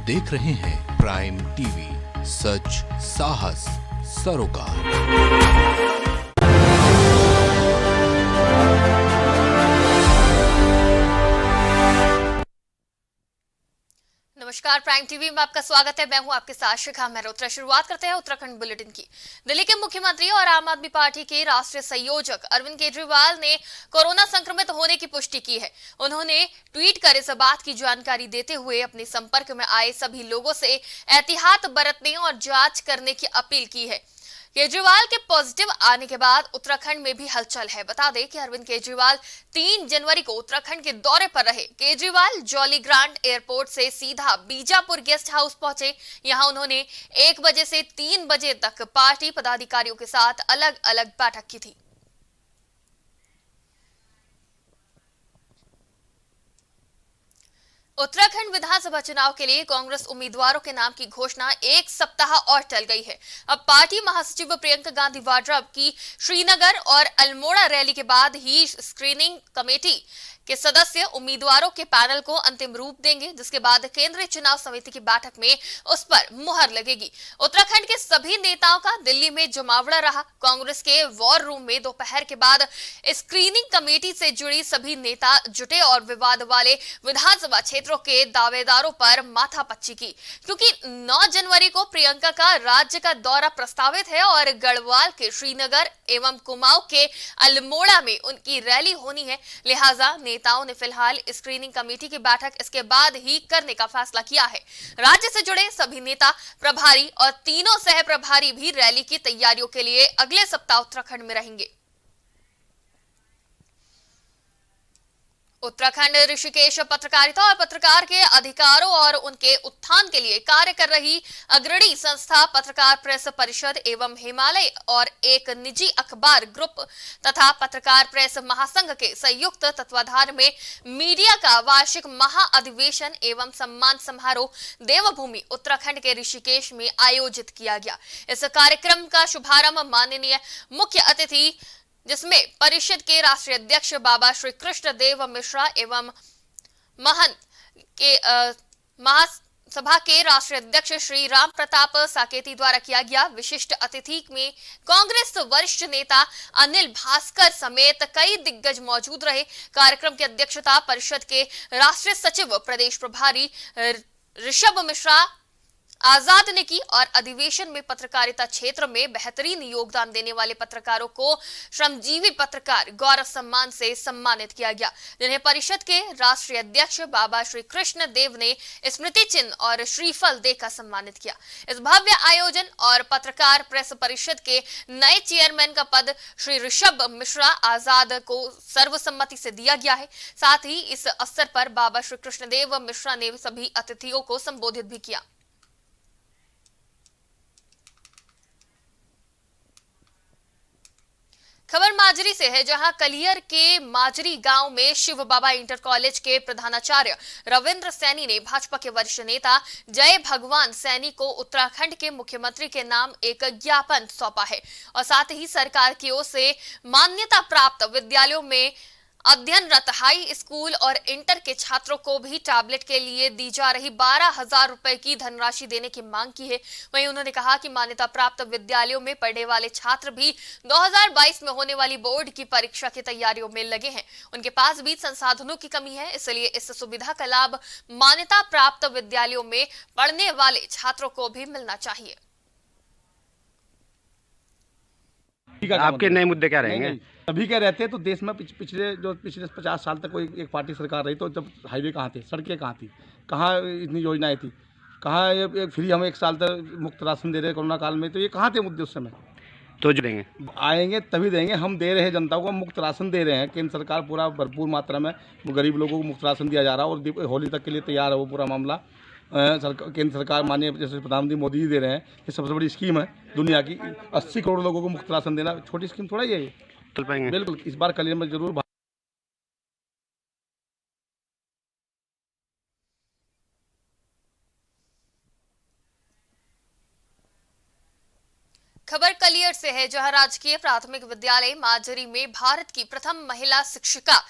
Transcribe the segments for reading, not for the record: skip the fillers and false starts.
आप देख रहे हैं प्राइम टीवी, सच साहस सरोकार। नमस्कार, प्राइम टीवी में आपका स्वागत है। मैं हूं आपके साथ शिखा मेहरोत्रा। शुरुआत करते हैं उत्तराखंड बुलेटिन की। दिल्ली के मुख्यमंत्री और आम आदमी पार्टी के राष्ट्रीय संयोजक अरविंद केजरीवाल ने कोरोना संक्रमित होने की पुष्टि की है। उन्होंने ट्वीट कर इस बात की जानकारी देते हुए अपने संपर्क में आए सभी लोगों से एहतियात बरतने और जांच करने की अपील की है। केजरीवाल के पॉजिटिव आने के बाद उत्तराखंड में भी हलचल है। बता दें कि अरविंद केजरीवाल 3 जनवरी को उत्तराखंड के दौरे पर रहे। केजरीवाल जॉलीग्रांट एयरपोर्ट से सीधा बीजापुर गेस्ट हाउस पहुंचे। यहां उन्होंने 1 बजे से 3 बजे तक पार्टी पदाधिकारियों के साथ अलग अलग बैठक की थी। उत्तराखंड विधानसभा चुनाव के लिए कांग्रेस उम्मीदवारों के नाम की घोषणा 1 सप्ताह और टल गई है। अब पार्टी महासचिव प्रियंका गांधी वाड्रा की श्रीनगर और अल्मोड़ा रैली के बाद ही स्क्रीनिंग कमेटी के सदस्य उम्मीदवारों के पैनल को अंतिम रूप देंगे, जिसके बाद केंद्रीय चुनाव समिति की बैठक में उस पर मुहर लगेगी। उत्तराखंड के सभी नेताओं का दिल्ली में जमावड़ा रहा। कांग्रेस के वॉर रूम में दोपहर के बाद स्क्रीनिंग कमेटी से जुड़ी सभी नेता जुटे और विवाद वाले विधानसभा क्षेत्रों के दावेदारों पर माथापच्ची की, क्योंकि 9 जनवरी को प्रियंका का राज्य का दौरा प्रस्तावित है और गढ़वाल के श्रीनगर एवं कुमाऊं के अल्मोड़ा में उनकी रैली होनी है। लिहाजा नेताओं ने फिलहाल स्क्रीनिंग कमेटी की बैठक इसके बाद ही करने का फैसला किया है। राज्य से जुड़े सभी नेता, प्रभारी और तीनों सह प्रभारी भी रैली की तैयारियों के लिए अगले सप्ताह उत्तराखंड में रहेंगे। उत्तराखंड ऋषिकेश पत्रकारिता और पत्रकार के अधिकारों और उनके उत्थान के लिए कार्य कर रही अग्रणी संस्था पत्रकार प्रेस परिषद एवं हिमालय और एक निजी अखबार ग्रुप तथा पत्रकार प्रेस महासंघ के संयुक्त तत्वाधान में मीडिया का वार्षिक महाअधिवेशन एवं सम्मान समारोह देवभूमि उत्तराखंड के ऋषिकेश में आयोजित किया गया। इस कार्यक्रम का शुभारंभ माननीय मुख्य अतिथि, जिसमें परिषद के राष्ट्रीय अध्यक्ष बाबा श्री कृष्ण देव मिश्रा एवं महंत के महासभा के राष्ट्रीय अध्यक्ष श्री राम प्रताप साकेती द्वारा किया गया। विशिष्ट अतिथि में कांग्रेस वरिष्ठ नेता अनिल भास्कर समेत कई दिग्गज मौजूद रहे। कार्यक्रम की अध्यक्षता परिषद के राष्ट्रीय सचिव प्रदेश प्रभारी ऋषभ मिश्रा आजाद ने की और अधिवेशन में पत्रकारिता क्षेत्र में बेहतरीन योगदान देने वाले पत्रकारों को श्रमजीवी पत्रकार गौरव सम्मान से सम्मानित किया गया, जिन्हें परिषद के राष्ट्रीय अध्यक्ष बाबा श्री कृष्ण देव ने स्मृति चिन्ह और श्रीफल देकर सम्मानित किया। इस भव्य आयोजन और पत्रकार प्रेस परिषद के नए चेयरमैन का पद श्री ऋषभ मिश्रा आजाद को सर्वसम्मति से दिया गया है। साथ ही इस अवसर पर बाबा श्री कृष्ण देव मिश्रा ने सभी अतिथियों को संबोधित भी किया। खबर माजरी से है, जहां कलियर के माजरी गांव में शिव बाबा इंटर कॉलेज के प्रधानाचार्य रविंद्र सैनी ने भाजपा के वरिष्ठ नेता जय भगवान सैनी को उत्तराखंड के मुख्यमंत्री के नाम एक ज्ञापन सौंपा है और साथ ही सरकार की ओर से मान्यता प्राप्त विद्यालयों में अध्ययनरत हाई स्कूल और इंटर के छात्रों को भी टैबलेट के लिए दी जा रही 12,000 रुपए की धनराशि देने की मांग की है। वहीं उन्होंने कहा कि मान्यता प्राप्त विद्यालयों में पढ़ने वाले छात्र भी 2022 में होने वाली बोर्ड की परीक्षा की तैयारियों में लगे हैं। उनके पास भी संसाधनों की कमी है, इसलिए इस सुविधा का लाभ मान्यता प्राप्त विद्यालयों में पढ़ने वाले छात्रों को भी मिलना चाहिए। आपके नए मुद्दे क्या रहेंगे? अभी क्या रहते हैं तो देश में पिछले 50 साल तक कोई एक पार्टी सरकार रही, तो जब हाईवे कहाँ थे, सड़कें कहाँ थी, कहाँ इतनी योजनाएं थी, कहाँ ये फ्री हम 1 साल तक मुफ्त राशन दे रहे हैं कोरोना काल में, तो ये कहाँ थे मुद्दे उस समय? तो जो देंगे आएंगे तभी देंगे। हम दे रहे हैं, जनता को मुफ्त राशन दे रहे हैं। केंद्र सरकार पूरा भरपूर मात्रा में गरीब लोगों को मुफ्त राशन दिया जा रहा है और होली तक के लिए तैयार है वो पूरा मामला। केंद्र सरकार माननीय जैसे प्रधानमंत्री मोदी जी दे रहे हैं, ये सबसे बड़ी स्कीम है दुनिया की। 80 करोड़ लोगों को मुफ्त राशन देना छोटी स्कीम थोड़ा ही है ये। चल पाएंगे बिल्कुल, इस बार कलियर में जरूर। खबर कलियर से है, जहां राजकीय प्राथमिक विद्यालय माजरी में भारत की प्रथम महिला शिक्षिका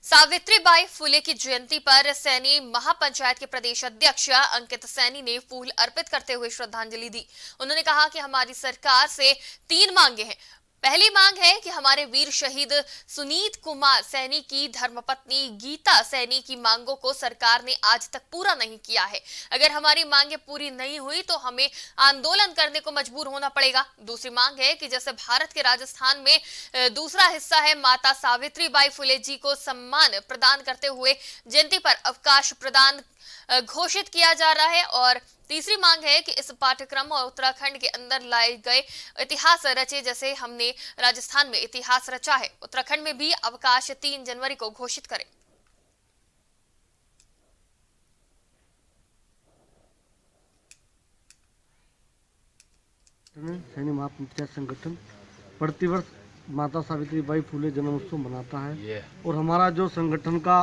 सावित्रीबाई फुले की जयंती पर सैनी महापंचायत के प्रदेश अध्यक्ष अंकित सैनी ने फूल अर्पित करते हुए श्रद्धांजलि दी। उन्होंने कहा कि हमारी सरकार से 3 मांगे हैं। पहली मांग है कि हमारे वीर शहीद सुनीत कुमार सैनी की धर्मपत्नी गीता सैनी की मांगों को सरकार ने आज तक पूरा नहीं किया है। अगर हमारी मांगे पूरी नहीं हुई तो हमें आंदोलन करने को मजबूर होना पड़ेगा। दूसरी मांग है कि जैसे भारत के राजस्थान में दूसरा हिस्सा है, माता सावित्रीबाई फुले जी को सम्मान प्रदान करते हुए जयंती पर अवकाश प्रदान घोषित किया जा रहा है। और तीसरी मांग है कि इस पाठ्यक्रम और उत्तराखंड के अंदर लाए गए इतिहास रचे, जैसे हमने राजस्थान में इतिहास रचा है, उत्तराखंड में भी अवकाश 3 जनवरी को घोषित करें। सैनी महापंचायत संगठन प्रतिवर्ष माता सावित्रीबाई फुले जन्मोत्सव मनाता है और हमारा जो संगठन का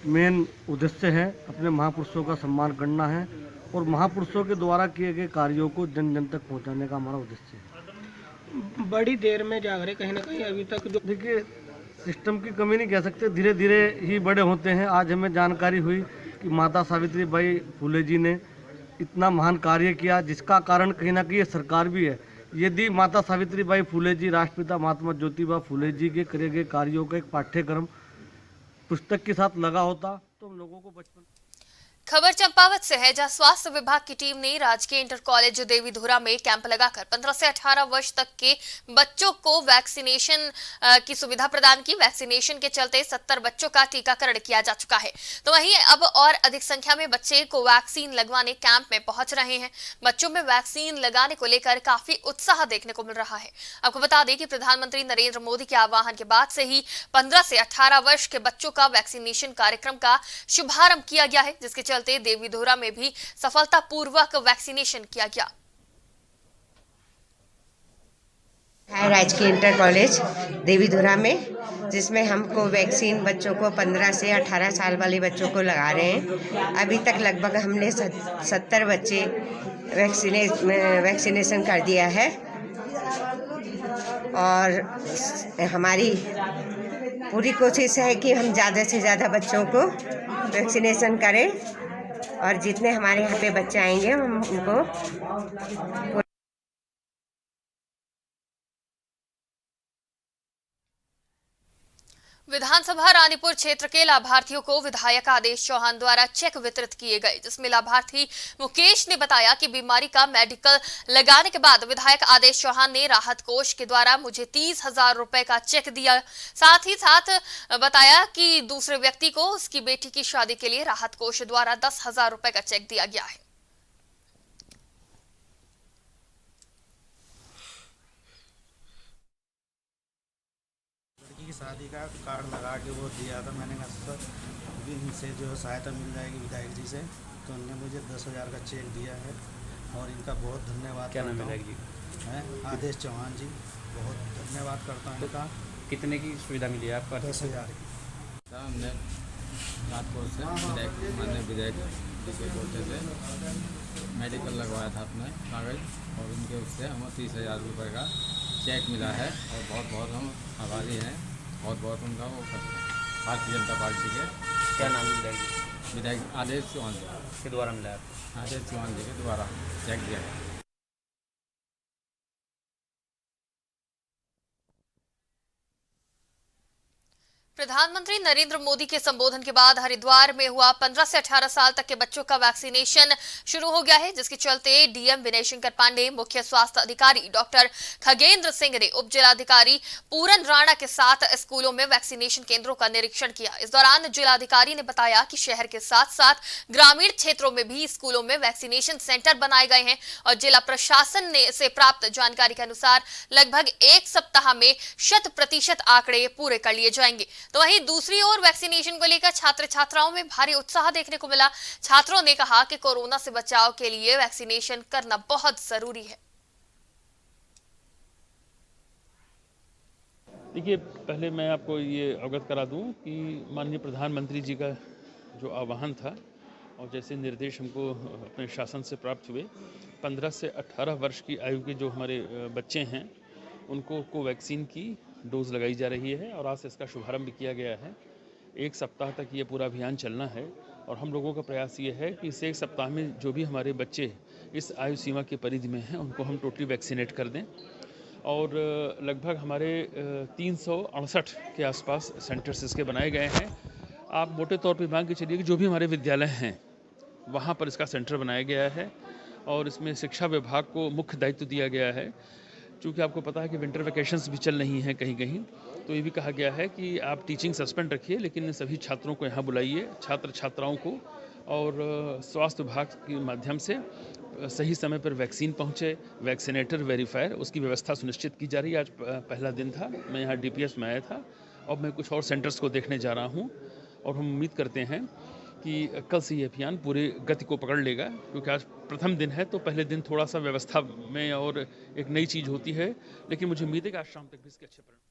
मेन उद्देश्य है अपने महापुरुषों का सम्मान करना है और महापुरुषों के द्वारा किए गए कार्यों को जन जन तक पहुंचाने का हमारा उद्देश्य है। बड़ी देर में जाग रहे कहीं ना कहीं अभी तक जो देखिए, सिस्टम की कमी नहीं कह सकते, धीरे धीरे ही बड़े होते हैं। आज हमें जानकारी हुई कि माता सावित्रीबाई फुले जी ने इतना महान कार्य किया, जिसका कारण कहीं ना कहीं सरकार भी है। यदि माता सावित्रीबाई फुले जी, राष्ट्रपिता महात्मा ज्योतिबा फुले जी के करे गए कार्यों का एक पाठ्यक्रम पुस्तक के साथ लगा होता तो हम लोगों को बचपन। खबर चंपावत से है, जहां स्वास्थ्य विभाग की टीम ने राजकीय इंटर कॉलेज देवीधुरा में कैंप लगाकर 15 से 18 वर्ष तक के बच्चों को वैक्सीनेशन की सुविधा प्रदान की। वैक्सीनेशन के चलते 70 बच्चों का टीकाकरण किया जा चुका है। तो वहीं अब और अधिक संख्या में बच्चे को वैक्सीन लगवाने कैंप में पहुंच रहे हैं। बच्चों में वैक्सीन लगाने को लेकर काफी उत्साह देखने को मिल रहा है। आपको बता दें कि प्रधानमंत्री नरेंद्र मोदी के आह्वान के बाद से ही 15 से 18 वर्ष के बच्चों का वैक्सीनेशन कार्यक्रम का शुभारंभ किया गया है, जिसके चलते देवीधुरा में भी सफलतापूर्वक वैक्सीनेशन किया गया। है राजकीय इंटर कॉलेज देवीधुरा में, जिसमें हमको वैक्सीन बच्चों को 15 से 18 साल वाले बच्चों को लगा रहे हैं। अभी तक लगभग हमने 70 बच्चे वैक्सीनेशन कर दिया है और हमारी पूरी कोशिश है कि हम ज़्यादा से ज़्यादा बच्चों को वैक्सीनेशन करें और जितने हमारे यहाँ पे बच्चे आएंगे हम उनको। विधानसभा रानीपुर क्षेत्र के लाभार्थियों को विधायक आदेश चौहान द्वारा चेक वितरित किए गए, जिसमें लाभार्थी मुकेश ने बताया कि बीमारी का मेडिकल लगाने के बाद विधायक आदेश चौहान ने राहत कोष के द्वारा मुझे 30,000 रुपए का चेक दिया। साथ ही साथ बताया कि दूसरे व्यक्ति को उसकी बेटी की शादी के लिए राहत कोष द्वारा 10,000 रुपए का चेक दिया गया है। की शादी का कार्ड लगा के वो दिया था। मैंने कहा सर इनसे जो सहायता मिल जाएगी विधायक जी से, तो उन्होंने मुझे 10,000 का चेक दिया है और इनका बहुत धन्यवाद। क्या नाम है जी? आदेश चौहान जी, बहुत धन्यवाद करता हूँ इनका। कितने की सुविधा मिली है आपको? 10,000 की। हमने राजकोट से माननीय विधायक जी के बोलते थे मेडिकल लगवाया था अपने कागज, और उनके उससे हमें 30,000 रुपये का चेक मिला है और बहुत बहुत हम आभारी हैं। बहुत बहुत उनका वो भारतीय जनता पार्टी के। क्या नाम है विधायक आदेश चौहान जी के द्वारा मिला है? आदेश चौहान जी के द्वारा चेक दिया गया। प्रधानमंत्री नरेंद्र मोदी के संबोधन के बाद हरिद्वार में हुआ 15 से 18 साल तक के बच्चों का वैक्सीनेशन शुरू हो गया है, जिसके चलते डीएम विनय शंकर पांडे, मुख्य स्वास्थ्य अधिकारी डॉक्टर खगेंद्र सिंह ने उप जिलाधिकारी पूरन राणा के साथ स्कूलों में वैक्सीनेशन केंद्रों का निरीक्षण किया। इस दौरान जिलाधिकारी ने बताया कि शहर के साथ साथ ग्रामीण क्षेत्रों में भी स्कूलों में वैक्सीनेशन सेंटर बनाए गए हैं और जिला प्रशासन से प्राप्त जानकारी के अनुसार लगभग 1 सप्ताह में 100% आंकड़े पूरे कर लिए जाएंगे। तो वहीं दूसरी ओर वैक्सीनेशन को लेकर छात्र छात्राओं में भारी उत्साह देखने को मिला। छात्रों ने कहा कि कोरोना से बचाव के लिए वैक्सीनेशन करना बहुत जरूरी है। देखिए, पहले मैं आपको ये अवगत करा दूं कि माननीय प्रधानमंत्री जी का जो आह्वान था और जैसे निर्देश हमको अपने शासन से प्राप्त हुए, 15 से 18 वर्ष की आयु के जो हमारे बच्चे हैं उनको कोवैक्सीन की डोज लगाई जा रही है और आज से इसका शुभारंभ किया गया है। 1 सप्ताह तक ये पूरा अभियान चलना है और हम लोगों का प्रयास ये है कि इस 1 सप्ताह में जो भी हमारे बच्चे इस आयु सीमा की परिधि में हैं उनको हम टोटली वैक्सीनेट कर दें। और लगभग हमारे 368 के आसपास सेंटर्स इसके बनाए गए हैं। आप मोटे तौर पे मान के चलिए कि जो भी हमारे विद्यालय हैं वहाँ पर इसका सेंटर बनाया गया है और इसमें शिक्षा विभाग को मुख्य दायित्व दिया गया है। चूँकि आपको पता है कि विंटर वैकेशंस भी चल रही हैं कहीं कहीं, तो ये भी कहा गया है कि आप टीचिंग सस्पेंड रखिए लेकिन सभी छात्रों को यहाँ बुलाइए, छात्र छात्राओं को, और स्वास्थ्य विभाग के माध्यम से सही समय पर वैक्सीन पहुँचे, वैक्सीनेटर वेरीफायर उसकी व्यवस्था सुनिश्चित की जा रही है। आज पहला दिन था, मैं यहाँ DPS में आया था और मैं कुछ और सेंटर्स को देखने जा रहा हूँ और हम उम्मीद करते हैं कि कल से ये अभियान पूरी गति को पकड़ लेगा। क्योंकि आज प्रथम दिन है तो पहले दिन थोड़ा सा व्यवस्था में और एक नई चीज़ होती है, लेकिन मुझे उम्मीद है कि आज शाम तक भी इसके अच्छे परिणाम।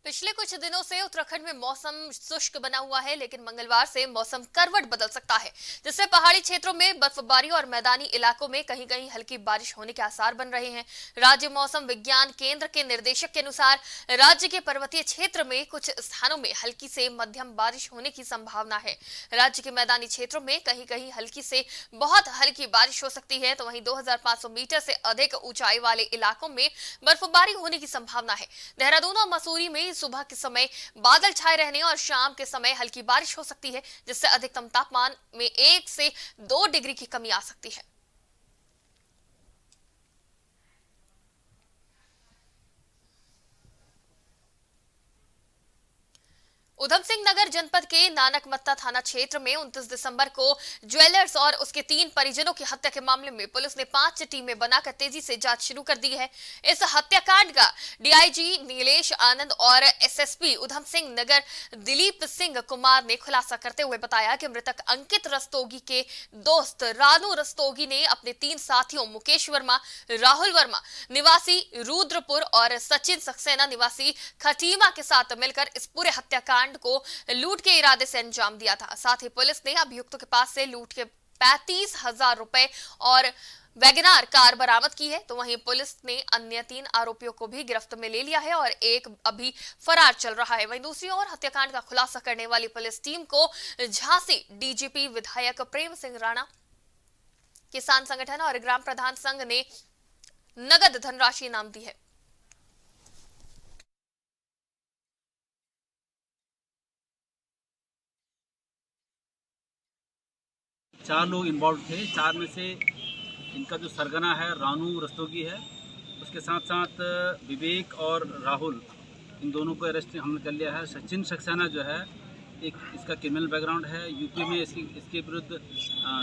पिछले कुछ दिनों से उत्तराखंड में मौसम शुष्क बना हुआ है, लेकिन मंगलवार से मौसम करवट बदल सकता है, जिससे पहाड़ी क्षेत्रों में बर्फबारी और मैदानी इलाकों में कहीं कहीं हल्की बारिश होने के आसार बन रहे हैं। राज्य मौसम विज्ञान केंद्र के निर्देशक के अनुसार राज्य के पर्वतीय क्षेत्र में कुछ स्थानों में हल्की से मध्यम बारिश होने की संभावना है। राज्य के मैदानी क्षेत्रों में कहीं कहीं हल्की से बहुत हल्की बारिश हो सकती है, तो वहीं 2500 मीटर से अधिक ऊंचाई वाले इलाकों में बर्फबारी होने की संभावना है। देहरादून और मसूरी में सुबह के समय बादल छाए रहने और शाम के समय हल्की बारिश हो सकती है, जिससे अधिकतम तापमान में 1 से 2 डिग्री की कमी आ सकती है। उधम सिंह नगर जनपद के नानकमत्ता थाना क्षेत्र में 29 दिसंबर को ज्वेलर्स और उसके 3 परिजनों की हत्या के मामले में पुलिस ने 5 टीमें बनाकर तेजी से जांच शुरू कर दी है। इस हत्याकांड का DIG नीलेश आनंद और SSP उधम सिंह नगर दिलीप सिंह कुमार ने खुलासा करते हुए बताया कि मृतक अंकित रस्तोगी के दोस्त रानू रस्तोगी ने अपने 3 साथियों मुकेश वर्मा, राहुल वर्मा निवासी रुद्रपुर और सचिन सक्सेना निवासी खटीमा के साथ मिलकर इस पूरे हत्याकांड को लूट के इरादे से अंजाम दिया था। साथ ही पुलिस ने अभियुक्तों के पास से लूट के 35,000 रुपए और वैगनार कार बरामद की है। तो वहीं पुलिस ने अन्य 3 आरोपियों को भी गिरफ्त में ले लिया है और एक अभी फरार चल रहा है। वहीं दूसरी ओर हत्याकांड का खुलासा करने वाली पुलिस टीम को झांसी DGP विधायक प्रेम सिंह राणा, किसान संगठन और ग्राम प्रधान संघ ने नगद धनराशि इनाम दी है। 4 लोग इन्वॉल्व थे। 4 में से इनका जो सरगना है रानू रस्तोगी है, उसके साथ साथ विवेक और राहुल, इन दोनों को अरेस्ट हमने कर लिया है। सचिन सक्सेना जो है एक इसका क्रिमिनल बैकग्राउंड है, यूपी में इसके विरुद्ध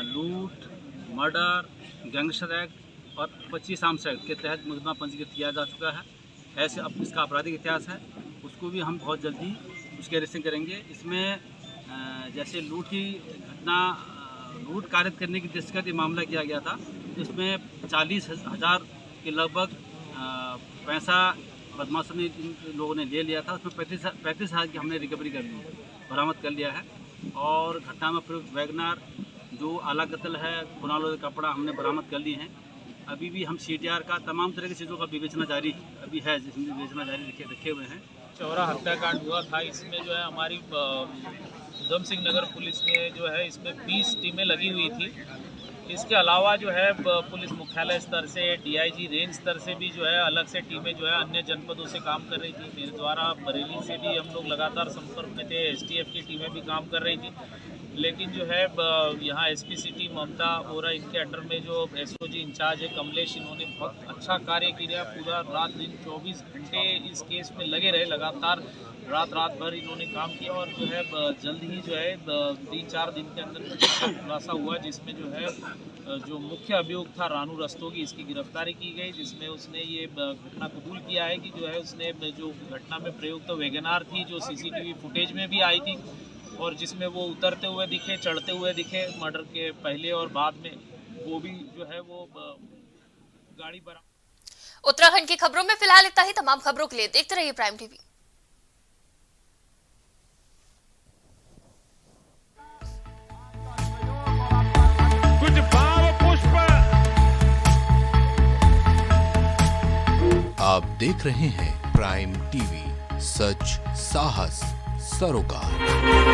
लूट, मर्डर, गैंगस्टर एक्ट और 25 आर्म्स एक्ट के तहत मुकदमा पंजीकृत किया जा चुका है। ऐसे अब इसका आपराधिक इतिहास है, उसको भी हम बहुत जल्दी उसकी अरेस्टिंग करेंगे। इसमें जैसे लूट की घटना, लूट कारित करने की दृष्टि से मामला किया गया था, इसमें 40,000 के लगभग पैसा बदमाशों ने इन लोगों ने ले लिया था। उसमें 35,000 की हमने रिकवरी कर ली, बरामद कर लिया है। और घटना में प्रयुक्त वैगनार जो आला कत्ल है, खुनालो कपड़ा हमने बरामद कर लिए हैं। अभी भी हम CTR का तमाम तरह की चीज़ों का विवेचना जारी अभी है, जिसमें विवेचना जारी रखे हुए हैं। चौरा हत्याकांड हुआ था, इसमें जो है हमारी उधम सिंह नगर पुलिस ने जो है इसमें 20 टीमें लगी हुई थी। इसके अलावा जो है पुलिस मुख्यालय स्तर से, DIG रेंज स्तर से भी जो है अलग से टीमें जो है अन्य जनपदों से काम कर रही थी। मेरे द्वारा बरेली से भी हम लोग लगातार संपर्क में थे, STF की टीमें भी काम कर रही थी। लेकिन जो है यहाँ SP सिटी ममता वोरा, इनके अंडर में जो SOG इंचार्ज है कमलेश, इन्होंने बहुत अच्छा कार्य किया। पूरा रात दिन 24 घंटे इस केस में लगे रहे, लगातार रात भर इन्होंने काम किया और जो है जल्द ही जो है 3-4 दिन के अंदर खुलासा हुआ, जिसमें जो है जो मुख्य अभियुक्त था रानू रस्तोगी, इसकी गिरफ्तारी की गई, जिसमें उसने ये घटना कबूल किया है कि जो है उसने जो घटना में प्रयुक्त वैगनार थी, जो CCTV फुटेज में भी आई थी और जिसमें वो उतरते हुए दिखे, चढ़ते हुए दिखे मर्डर के पहले और बाद में, वो भी जो है वो गाड़ी बरामद। उत्तराखंड की खबरों में फिलहाल इतना ही। तमाम खबरों के लिए देखते रहिए प्राइम TV। कुछ भाव पुष्प। आप देख रहे हैं प्राइम TV, सच साहस सरोकार।